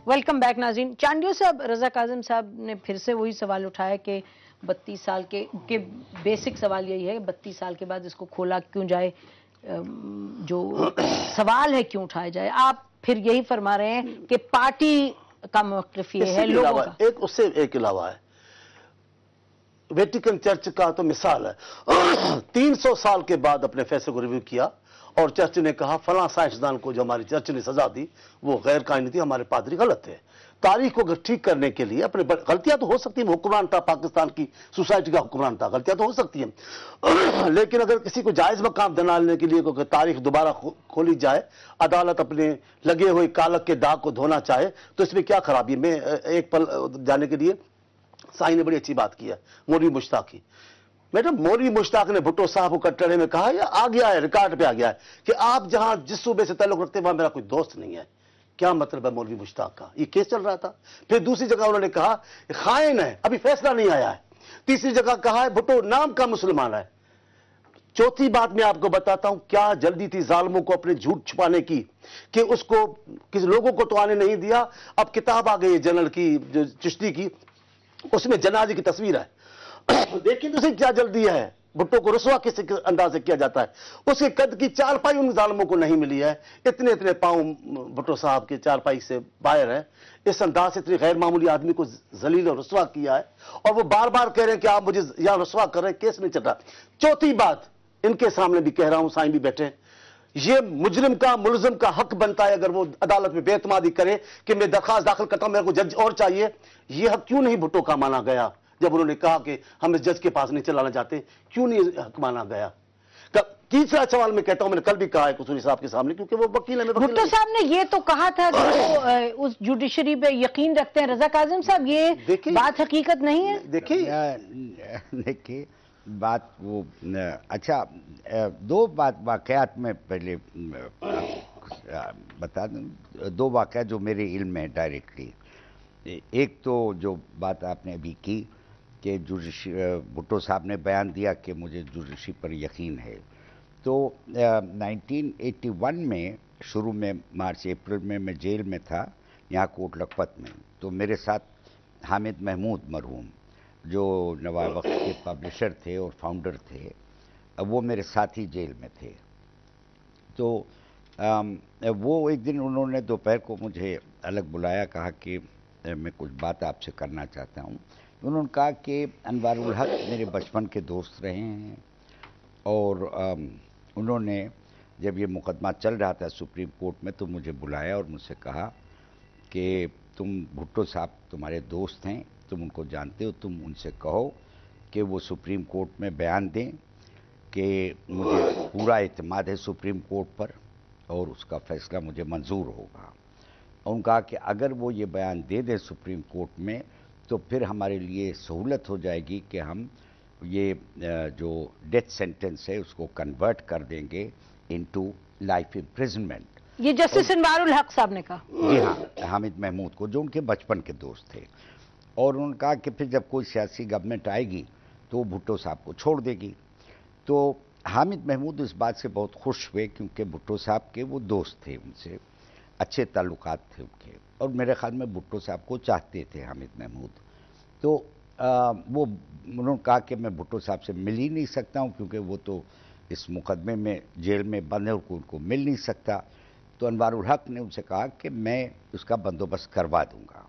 Welcome back ناظرین. چانڈیو صاحب, رضا کاظم صاحب نے پھر سے وہی سوال اٹھایا کہ 32 سال کے بیسک سوال یہی ہے 32 سال کے بعد اس کو کھولا کیوں جائے, جو سوال ہے کیوں اٹھایا جائے. آپ پھر یہی فرما رہے ہیں کہ پارٹی کا موقف یہ ہے, لوگوں کا. اس سے ایک علاوہ ہے, ویٹیکن چرچ کا تو مثال ہے. 300 سال کے بعد اپنے فیصلے کو ریویو کیا اور چرچ نے کہا فلاں سائنسدان کو جو ہماری چرچ نے سزا دی وہ غیر قانونی تھی, ہمارے پادری غلط تھے. تاریخ کو ٹھیک کرنے کے لیے اپنے غلطیاں تو ہو سکتی ہیں, حکمران تھا, پاکستان کی سوسائٹی کا حکمران تھا, غلطیاں تو ہو سکتی ہیں, لیکن اگر کسی کو جائز مقام دلانے کے لیے کوئی تاریخ دوبارہ کھولی جائے, عدالت اپنے لگے ہوئے کالک کے داغ کو دھونا چاہے تو اس میں کیا خرابی ہے. میں ایک پل جانے کے لیے سائی نے بڑی اچھی بات کی ہے, مولوی مشتاق کی. میڈم مولوی مشتاق نے بھٹو صاحب کو کٹڑے میں کہا, یا آ گیا ہے, ریکارڈ پہ آ گیا ہے کہ آپ جہاں جس صوبے سے تعلق رکھتے ہیں وہاں میرا کوئی دوست نہیں ہے. کیا مطلب ہے مولوی مشتاق کا؟ یہ کیس چل رہا تھا. پھر دوسری جگہ انہوں نے کہا خائن ہے, ابھی فیصلہ نہیں آیا ہے. تیسری جگہ کہا ہے بھٹو نام کا مسلمان ہے. چوتھی بات میں آپ کو بتاتا ہوں, کیا جلدی تھی ظالموں کو اپنے جھوٹ چھپانے کی کہ اس کو کسی لوگوں کو تو آنے نہیں دیا. اب کتاب آ گئی ہے جنرل کی, جو چشتی کی, اس میں جنازے کی تصویر ہے. دیکھیں تو کیا جلدی ہے, بھٹو کو رسوا کس انداز سے کیا جاتا ہے. اس کے قد کی چارپائی ان ظالموں کو نہیں ملی ہے. اتنے پاؤں بھٹو صاحب کے چارپائی سے باہر ہے. اس انداز سے اتنے غیر معمولی آدمی کو ذلیل اور رسوا کیا ہے, اور وہ بار بار کہہ رہے ہیں کہ آپ مجھے یہاں رسوا کر رہے ہیں, کیس نہیں چل رہا. چوتھی بات ان کے سامنے بھی کہہ رہا ہوں, سائیں بھی بیٹھے, یہ مجرم کا ملزم کا حق بنتا ہے اگر وہ عدالت میں بے اعتمادی کرے کہ میں درخواست داخل کرتا ہوں, میرے کو جج اور چاہیے. یہ حق کیوں نہیں بھٹو کا مانا گیا جب انہوں نے کہا کہ ہم اس جج کے پاس نہیں چلانا چاہتے؟ کیوں نہیں حق مانا گیا؟ تیسرا سوال میں کہتا ہوں, میں نے کل بھی کہا ہے قصوری صاحب کے سامنے, کیونکہ وہ وکیل ہے. بھٹو صاحب نے یہ تو کہا تھا کہ وہ اس جوڈیشری پہ یقین رکھتے ہیں. رضا کاظم صاحب, یہ بات حقیقت نہیں ہے. دیکھیے بات وہ اچھا, دو واقعات میں پہلے بتا دوں, دو واقعات جو میرے علم میں ڈائریکٹلی. ایک تو جو بات آپ نے ابھی کی کہ بھٹو صاحب نے بیان دیا کہ مجھے جوڈیشری پر یقین ہے. تو 1981 میں شروع میں مارچ اپریل میں جیل میں تھا یہاں کوٹ لکھپت میں. تو میرے ساتھ حامد محمود مرحوم جو نوائے وقت کے پبلشر تھے اور فاؤنڈر تھے, وہ میرے ساتھ ہی جیل میں تھے. تو وہ ایک دن انہوں نے دوپہر کو مجھے الگ بلایا, کہا کہ میں کچھ بات آپ سے کرنا چاہتا ہوں. انہوں نے کہا کہ انوار الحق میرے بچپن کے دوست رہے ہیں, اور انہوں نے جب یہ مقدمہ چل رہا تھا سپریم کورٹ میں تو مجھے بلایا اور مجھ سے کہا کہ تم بھٹو صاحب تمہارے دوست ہیں, تم ان کو جانتے ہو, تم ان سے کہو کہ وہ سپریم کورٹ میں بیان دیں کہ مجھے پورا اعتماد ہے سپریم کورٹ پر اور اس کا فیصلہ مجھے منظور ہوگا. اور ان کہا کہ اگر وہ یہ بیان دے دیں سپریم کورٹ میں تو پھر ہمارے لیے سہولت ہو جائے گی کہ ہم یہ جو ڈیتھ سینٹنس ہے اس کو کنورٹ کر دیں گے انٹو لائف امپریزنمنٹ. یہ جسٹس انوار الحق صاحب نے کہا. جی ہاں, حامد محمود کو, جو ان کے بچپن کے دوست تھے. اور انہوں نے کہا کہ پھر جب کوئی سیاسی گورنمنٹ آئے گی تو وہ بھٹو صاحب کو چھوڑ دے گی. تو حامد محمود اس بات سے بہت خوش ہوئے کیونکہ بھٹو صاحب کے وہ دوست تھے, ان سے اچھے تعلقات تھے ان کے, اور میرے خیال میں بھٹو صاحب کو چاہتے تھے حامد محمود. تو وہ انہوں نے کہا کہ میں بھٹو صاحب سے مل ہی نہیں سکتا ہوں کیونکہ وہ تو اس مقدمے میں جیل میں بند ہے اور ان کو مل نہیں سکتا. تو انوار الحق نے ان سے کہا کہ میں اس کا بندوبست کروا دوں گا,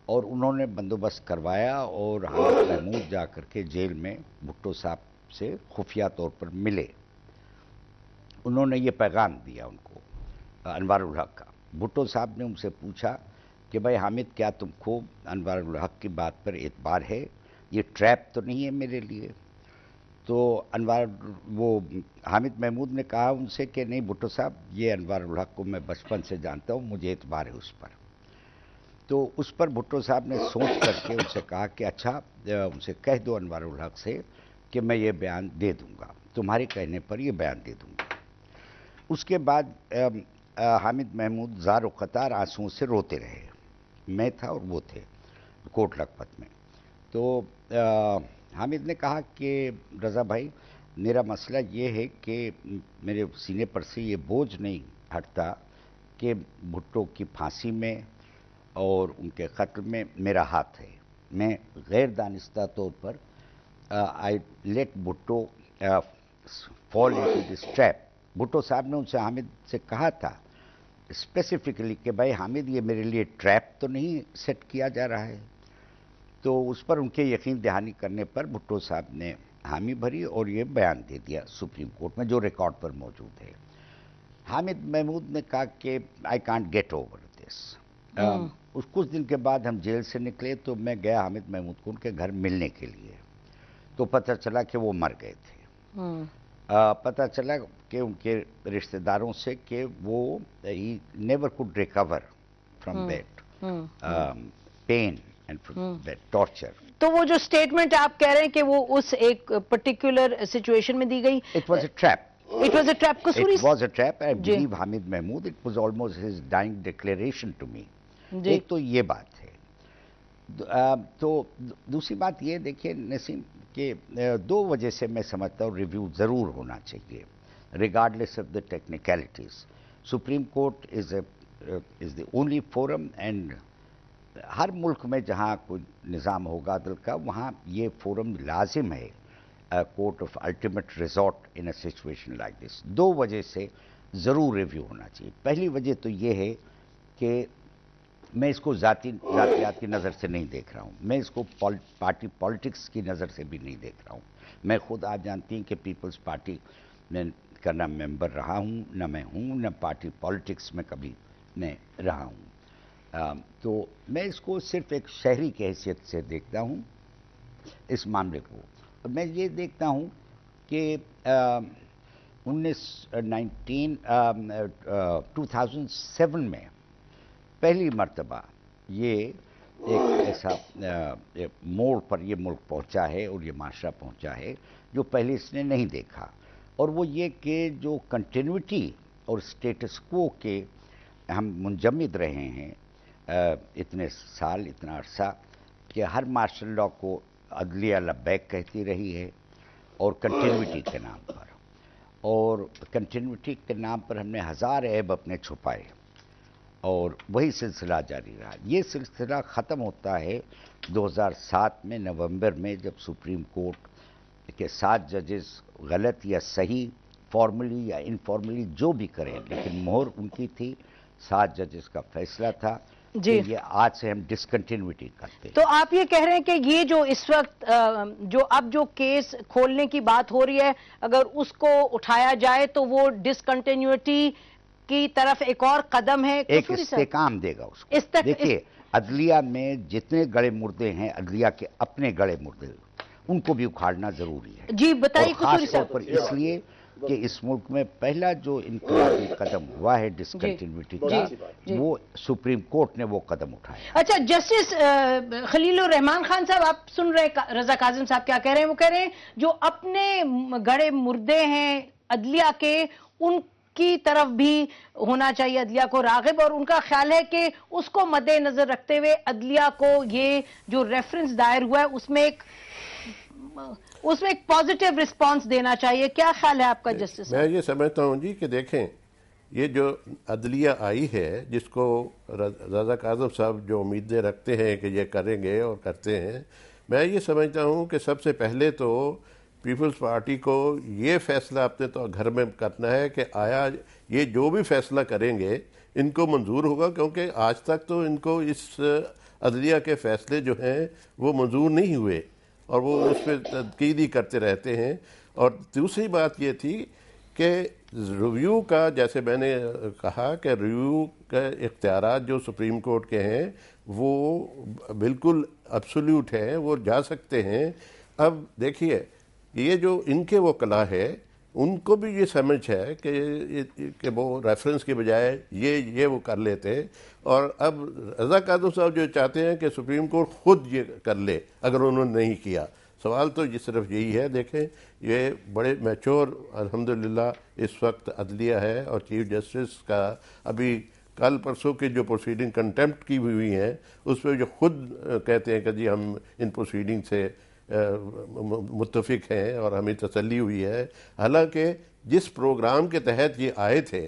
اور انہوں نے بندوبست کروایا اور حامد محمود جا کر کے جیل میں بھٹو صاحب سے خفیہ طور پر ملے. انہوں نے یہ پیغام دیا ان کو, انوار الحق کا. بھٹو صاحب نے ان سے پوچھا کہ بھائی حامد, کیا تم کو انوار الحق کی بات پر اعتبار ہے, یہ ٹریپ تو نہیں ہے میرے لیے؟ تو وہ حامد محمود نے کہا ان سے کہ نہیں بھٹو صاحب, یہ انوار الحق کو میں بچپن سے جانتا ہوں, مجھے اعتبار ہے اس پر. تو اس پر بھٹو صاحب نے سوچ کر کے ان سے کہا کہ اچھا, ان سے کہہ دو انوار الحق سے کہ میں یہ بیان دے دوں گا, تمہارے کہنے پر یہ بیان دے دوں گا. اس کے بعد حامد محمود زار و قطار آنسوؤں سے روتے رہے. میں تھا اور وہ تھے کوٹ لکھپت میں. تو حامد نے کہا کہ رضا بھائی, میرا مسئلہ یہ ہے کہ میرے سینے پر سے یہ بوجھ نہیں ہٹتا کہ بھٹو کی پھانسی میں اور ان کے قتل میں میرا ہاتھ ہے. میں غیر دانستہ طور پر I let Bhutto fall into this trap. Bhutto صاحب نے ان سے حامد سے کہا تھا اسپیسیفکلی کہ بھائی حامد یہ میرے لیے ٹریپ تو نہیں سیٹ کیا جا رہا ہے. تو اس پر ان کے یقین دہانی کرنے پر بھٹو صاحب نے حامی بھری اور یہ بیان دے دیا سپریم کورٹ میں جو ریکارڈ پر موجود ہے. حامد محمود نے کہا کہ I can't get over this. اس کچھ دن کے بعد ہم جیل سے نکلے تو میں گیا حامد محمود کو ان کے گھر ملنے کے لیے. تو پتہ چلا کہ وہ مر گئے تھے. پتہ چلا کہ ان کے رشتہ داروں سے کہ وہ he never could recover from that pain and from that torture. تو وہ جو سٹیٹمنٹ آپ کہہ رہے ہیں کہ وہ اس ایک پرٹیکولر سچویشن میں دی گئی, it was a trap. It was a trap. Kasuri It was a trap. I believe Hamid Mahmood. It was almost his dying declaration to me. ایک تو یہ بات ہے. تو دوسری بات یہ دیکھیے نسیم کہ دو وجہ سے میں سمجھتا ہوں ریویو ضرور ہونا چاہیے regardless of the technicalities. Supreme court is the only forum and ہر ملک میں جہاں کوئی نظام ہوگا عدل کا وہاں یہ فورم لازم ہے. Court of ultimate resort in a situation like this. دو وجہ سے ضرور ریویو ہونا چاہیے. پہلی وجہ تو یہ ہے کہ میں اس کو ذاتیات کی نظر سے نہیں دیکھ رہا ہوں. میں اس کو پارٹی پالیٹکس کی نظر سے بھی نہیں دیکھ رہا ہوں. میں خود آپ جانتی ہیں کہ پیپلز پارٹی میں کا نہ ممبر رہا ہوں, نہ میں ہوں, نہ پارٹی پالیٹکس میں کبھی میں رہا ہوں. تو میں اس کو صرف ایک شہری کی حیثیت سے دیکھتا ہوں اس معاملے کو. میں یہ دیکھتا ہوں کہ 2007 میں پہلی مرتبہ یہ ایک ایسا موڑ پر یہ ملک پہنچا ہے اور یہ معاشرہ پہنچا ہے جو پہلے اس نے نہیں دیکھا. اور وہ یہ کہ جو کنٹینیوٹی اور اسٹیٹس کو کے ہم منجمد رہے ہیں اتنے سال, اتنا عرصہ, کہ ہر مارشل لاء کو عدلیہ لبیک کہتی رہی ہے اور کنٹینیوٹی کے نام پر. اور کنٹینیوٹی کے نام پر ہم نے ہزار عیب اپنے چھپائے اور وہی سلسلہ جاری رہا. یہ سلسلہ ختم ہوتا ہے 2007 میں نومبر میں جب سپریم کورٹ کے 7 ججز غلط یا صحیح, فارملی یا انفارملی جو بھی کریں, لیکن مہر ان کی تھی. 7 ججز کا فیصلہ تھا کہ یہ آج سے ہم ڈسکنٹینیوٹی کرتے ہیں. تو آپ یہ کہہ رہے ہیں کہ یہ جو اس وقت جو کیس کھولنے کی بات ہو رہی ہے اگر اس کو اٹھایا جائے تو وہ ڈسکنٹینیوٹی کی طرف ایک اور قدم ہے, ایک استحکام دے گا اس کو. دیکھیے عدلیہ میں جتنے گڑے مردے ہیں, عدلیہ کے اپنے گڑے مردے, ان کو بھی اکھاڑنا ضروری ہے. جی بتائیے خاص طور پر اس لیے کہ اس ملک میں پہلا جو انقلابی قدم ہوا ہے ڈسکنٹینیوٹی کا, وہ سپریم کورٹ نے وہ قدم اٹھایا. اچھا, جسٹس خلیل الرحمان خان صاحب آپ سن رہے رضا کاظم صاحب کیا کہہ رہے ہیں؟ وہ کہہ رہے ہیں جو اپنے گڑے مردے ہیں عدلیہ کے, ان کی طرف بھی ہونا چاہیے عدلیہ کو راغب, اور ان کا خیال ہے کہ اس کو مد نظر رکھتے ہوئے عدلیہ کو یہ جو ریفرنس دائر ہوا ہے اس میں ایک پازیٹیو رسپانس دینا چاہیے. کیا خیال ہے آپ کا جسٹس؟ میں یہ سمجھتا ہوں جی کہ دیکھیں یہ جو عدلیہ آئی ہے جس کو رضا کاظم صاحب جو امیدیں رکھتے ہیں کہ یہ کریں گے اور کرتے ہیں, میں یہ سمجھتا ہوں کہ سب سے پہلے تو پیپلز پارٹی کو یہ فیصلہ اپنے تو گھر میں کرنا ہے کہ آیا یہ جو بھی فیصلہ کریں گے ان کو منظور ہوگا, کیونکہ آج تک تو ان کو اس عدلیہ کے فیصلے جو ہیں وہ منظور نہیں ہوئے اور وہ اس پہ تنقید ہی کرتے رہتے ہیں. اور دوسری بات یہ تھی کہ ریویو کا, جیسے میں نے کہا کہ ریویو کے اختیارات جو سپریم کورٹ کے ہیں وہ بالکل ایبسولیوٹ ہیں, وہ جا سکتے ہیں. اب دیکھیے یہ جو ان کے وکلاء ہے ان کو بھی یہ سمجھ ہے کہ وہ ریفرنس کے بجائے یہ وہ کر لیتے, اور اب رضا کاظم صاحب جو چاہتے ہیں کہ سپریم کورٹ خود یہ کر لے اگر انہوں نے نہیں کیا. سوال تو یہ صرف یہی ہے. دیکھیں یہ بڑے میچور الحمدللہ اس وقت عدلیہ ہے, اور چیف جسٹس کا ابھی کل پرسوں کی جو پروسیڈنگ کنٹیمپٹ کی ہوئی ہیں اس پہ جو خود کہتے ہیں کہ جی ہم ان پروسیڈنگ سے متفق ہیں اور ہمیں تسلی ہوئی ہے. حالانکہ جس پروگرام کے تحت یہ آئے تھے